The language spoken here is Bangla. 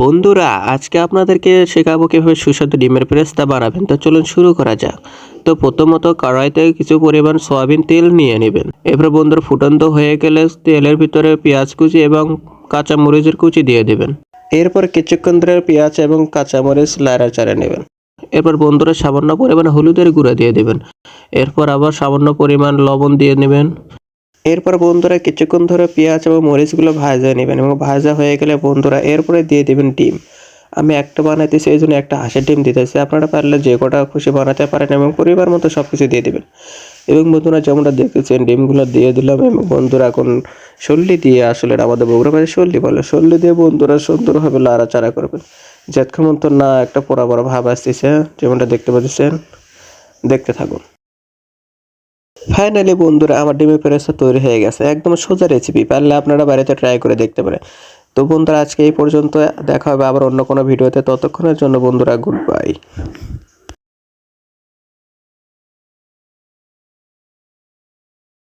বন্ধুরা, আজকে আপনাদেরকে শেখাবো কিভাবে সুস্বাদু ডিমের পেরেস্তা বানাবেন। তো চলুন শুরু করা যাক। তো প্রথমত কড়াইতে কিছু পরিমাণ সয়াবিন তেল নিয়ে নেবেন। এরপর বন্ধুরা ফুটন্ত হয়ে গেলে তেলের ভিতরে পেঁয়াজ কুচি এবং কাঁচা মরিচের কুচি দিয়ে দেবেন। এরপর কিছুক্ষণ ধরে পেঁয়াজ এবং কাঁচামরিচ নাড়াচাড়া নেবেন। এরপর বন্ধুরা সামান্য পরিমাণ হলুদের গুঁড়া দিয়ে দেবেন। এরপর আবার সামান্য পরিমাণ লবণ দিয়ে নেবেন। এরপর বন্ধুরা কিছুক্ষণ ধরে পেঁয়াজ এবং মরিচগুলো ভাজা নেবেন এবং ভাজা হয়ে গেলে বন্ধুরা এরপরে দিয়ে দেবেন ডিম। আমি একটা বানাইতেছি, এই জন্য একটা হাঁসের ডিম দিতেছি। আপনারা পারলে যে কটা খুশি বানাতে পারেন এবং পরিবার মতো সব কিছু দিয়ে দেবেন। এবং বন্ধুরা যেমনটা দেখতেছেন ডিমগুলো দিয়ে দিলাম এবং বন্ধুরা এখন সল্লি দিয়ে, আসলে আমাদের বগুড়া ভাষায় সল্লি বলে, সল্লি দিয়ে বন্ধুরা সুন্দরভাবে লাড়াচাড়া করবেন যতক্ষণ তো না একটা পোড়া বড় ভাব আসতেছে, যেমনটা দেখতে পাচ্ছেন। দেখতে থাকুন। ফাইনালি বন্ধুরা আমার ডিমের পেরেস্তা তৈরি হয়ে গেছে। একদম সোজা রেসিপি, পারলে আপনারা বাড়িতে ট্রাই করে দেখতে পারেন। তো বন্ধুরা আজকে এই পর্যন্ত, দেখা হবে আবার অন্য কোনো ভিডিওতে। ততক্ষণের জন্য বন্ধুরা গুড বাই।